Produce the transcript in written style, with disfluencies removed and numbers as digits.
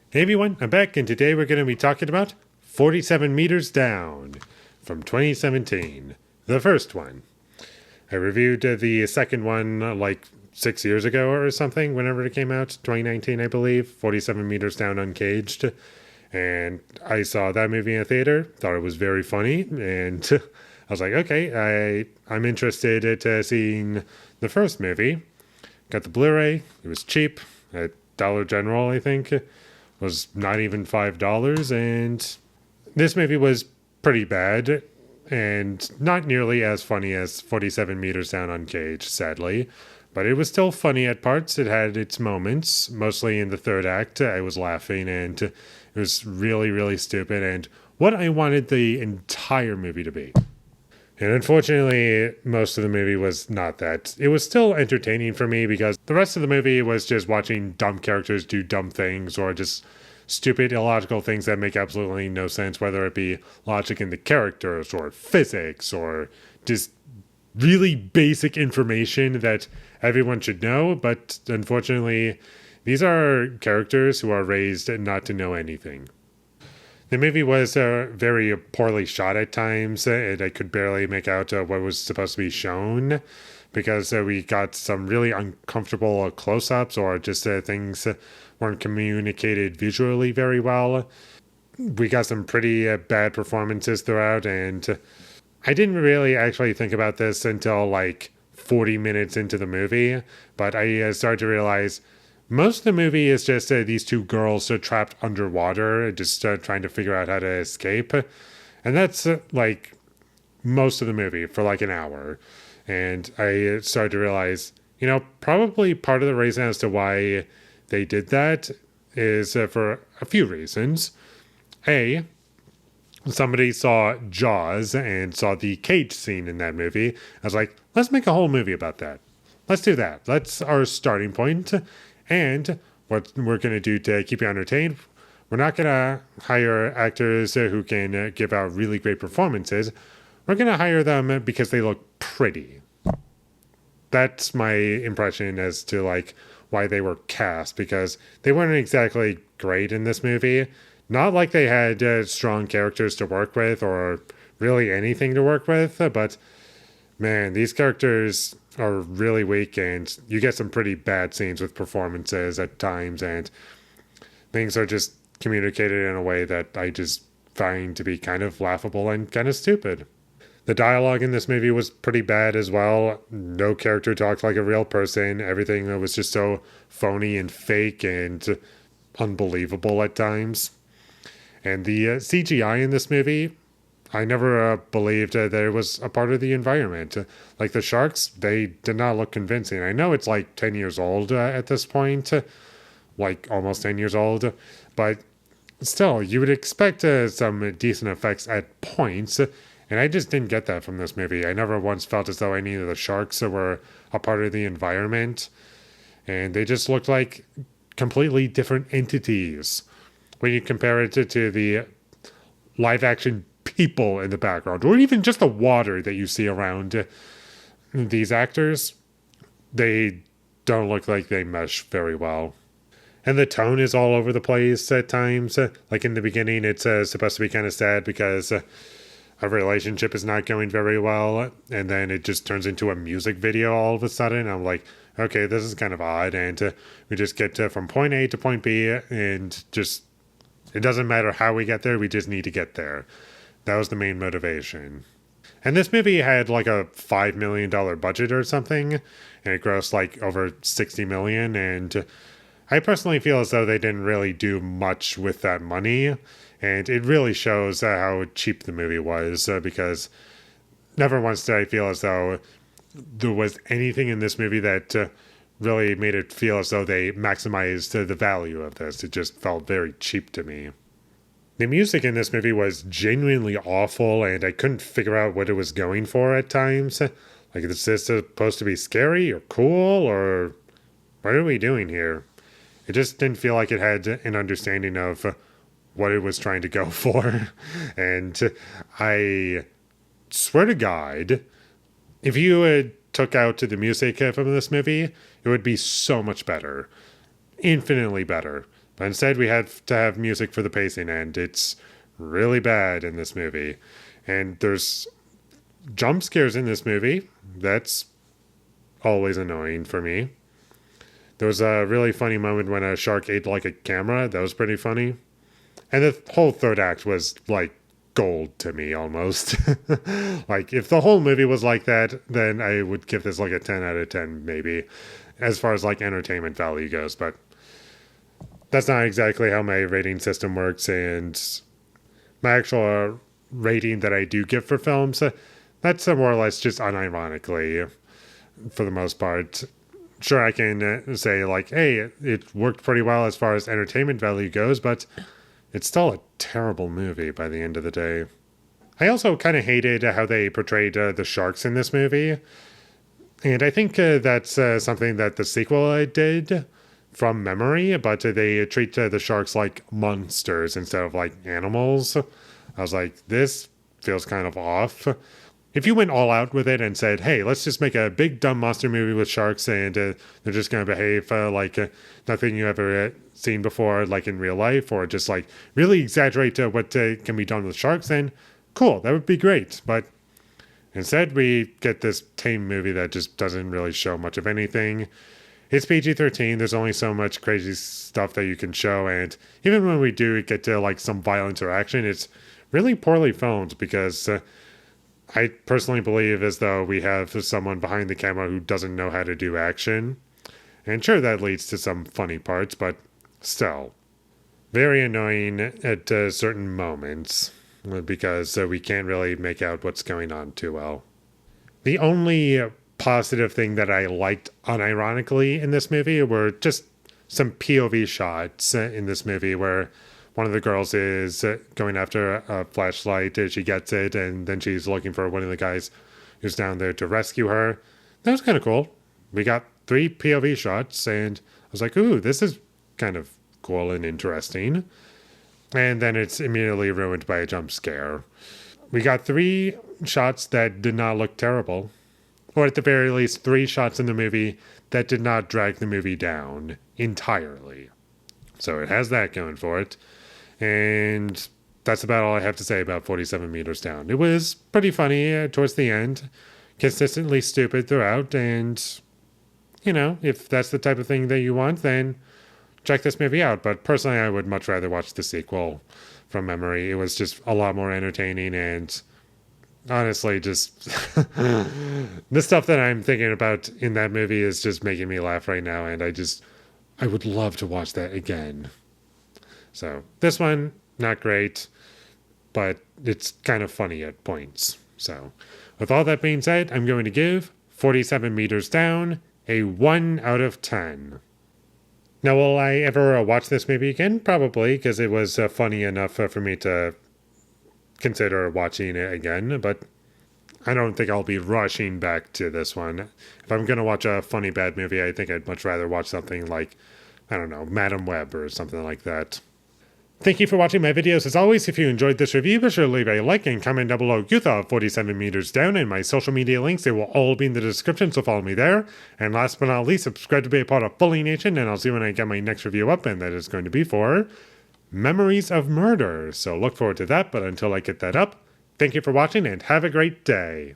Hey everyone, I'm back, and today we're going to be talking about 47 Meters Down from 2017. The first one. I reviewed the second one like 6 years ago or something, whenever it came out, 2019, I believe. 47 Meters Down Uncaged. And I saw that movie in a theater, thought it was very funny, and I was like, okay, I'm interested at seeing the first movie. Got the Blu-ray, it was cheap, at Dollar General, I think. Was not even $5, and this movie was pretty bad and not nearly as funny as 47 Meters Down Uncaged, sadly. But it was still funny at parts. It had its moments, mostly in the third act. I was laughing, and it was really, really stupid, and what I wanted the entire movie to be. And unfortunately, most of the movie was not that. It was still entertaining for me because the rest of the movie was just watching dumb characters do dumb things or just stupid, illogical things that make absolutely no sense, whether it be logic in the characters or physics or just really basic information that everyone should know. But unfortunately, these are characters who are raised not to know anything. The movie was very poorly shot at times, and I could barely make out what was supposed to be shown because we got some really uncomfortable close ups or just things weren't communicated visually very well. We got some pretty bad performances throughout, and I didn't really actually think about this until like 40 minutes into the movie, but I started to realize most of the movie is just these two girls trapped underwater, just trying to figure out how to escape. And that's like most of the movie for like an hour. And I started to realize, probably part of the reason as to why they did that is for a few reasons. A, somebody saw Jaws and saw the cage scene in that movie. I was like, let's make a whole movie about that. Let's do that. That's our starting point. And what we're going to do to keep you entertained, we're not going to hire actors who can give out really great performances. We're going to hire them because they look pretty. That's my impression as to like why they were cast, because they weren't exactly great in this movie. Not like they had strong characters to work with or really anything to work with, but man, these characters are really weak, and you get some pretty bad scenes with performances at times, and things are just communicated in a way that I just find to be kind of laughable and kind of stupid. The dialogue in this movie was pretty bad as well. No character talked like a real person. Everything was just so phony and fake and unbelievable at times. And the CGI in this movie, I never believed that it was a part of the environment. Like the sharks, they did not look convincing. I know it's like 10 years old at this point, like almost 10 years old, but still, you would expect some decent effects at points, and I just didn't get that from this movie. I never once felt as though any of the sharks were a part of the environment, and they just looked like completely different entities when you compare it to the live action people in the background, or even just the water that you see around these actors. They don't look like they mesh very well. And the tone is all over the place at times. Like in the beginning, it's supposed to be kind of sad because a relationship is not going very well, and then it just turns into a music video all of a sudden. I'm like, okay, this is kind of odd, and we just get from point A to point B, and just it doesn't matter how we get there, we just need to get there. That was the main motivation. And this movie had like a $5 million budget or something, and it grossed like over $60 million. And I personally feel as though they didn't really do much with that money. And it really shows how cheap the movie was, because never once did I feel as though there was anything in this movie that really made it feel as though they maximized the value of this. It just felt very cheap to me. The music in this movie was genuinely awful, and I couldn't figure out what it was going for at times. Like, is this supposed to be scary or cool, or what are we doing here? It just didn't feel like it had an understanding of what it was trying to go for. And I swear to God, if you took out the music from this movie, it would be so much better. Infinitely better. But instead, we have to have music for the pacing, and it's really bad in this movie. And there's jump scares in this movie. That's always annoying for me. There was a really funny moment when a shark ate like a camera. That was pretty funny. And the whole third act was like gold to me almost. Like, if the whole movie was like that, then I would give this like a 10 out of 10, maybe, as far as like entertainment value goes. But that's not exactly how my rating system works. And my actual rating that I do give for films, that's more or less just unironically, for the most part. Sure, I can say, like, hey, it worked pretty well as far as entertainment value goes, but it's still a terrible movie by the end of the day. I also kind of hated how they portrayed the sharks in this movie. And I think that's something that the sequel did from memory, but they treat the sharks like monsters instead of like animals. I was like, this feels kind of off. If you went all out with it and said, hey, let's just make a big dumb monster movie with sharks and they're just going to behave like nothing you ever seen before, like in real life, or just like really exaggerate what can be done with sharks, then cool, that would be great. But instead, we get this tame movie that just doesn't really show much of anything. It's PG-13. There's only so much crazy stuff that you can show. And even when we do get to like some violence or action, it's really poorly filmed because I personally believe as though we have someone behind the camera who doesn't know how to do action. And sure, that leads to some funny parts, but still very annoying at certain moments because we can't really make out what's going on too well. The only positive thing that I liked unironically in this movie were just some POV shots in this movie where one of the girls is going after a flashlight. She gets it, and then she's looking for one of the guys who's down there to rescue her. That was kind of cool. We got 3 POV shots, and I was like, ooh, this is kind of cool and interesting. And then it's immediately ruined by a jump scare. We got 3 shots that did not look terrible. Or at the very least, 3 shots in the movie that did not drag the movie down entirely. So it has that going for it. And that's about all I have to say about 47 Meters Down. It was pretty funny towards the end, consistently stupid throughout, and, you know, if that's the type of thing that you want, then check this movie out. But personally, I would much rather watch the sequel from memory. It was just a lot more entertaining, and honestly, just the stuff that I'm thinking about in that movie is just making me laugh right now, and I would love to watch that again. So this one, not great, but it's kind of funny at points. So with all that being said, I'm going to give 47 Meters Down a 1 out of 10. Now, will I ever watch this movie again? Probably, because it was funny enough for me to consider watching it again, but I don't think I'll be rushing back to this one. If I'm going to watch a funny bad movie, I think I'd much rather watch something like, I don't know, Madam Web or something like that. Thank you for watching my videos. As always, if you enjoyed this review, be sure to leave a like and comment down below you thought of 47 Meters Down, and my social media links, they will all be in the description, so follow me there. And last but not least, subscribe to be a part of Foley Nation, and I'll see you when I get my next review up, and that is going to be for Memories of Murder. So look forward to that, but until I get that up, thank you for watching and have a great day.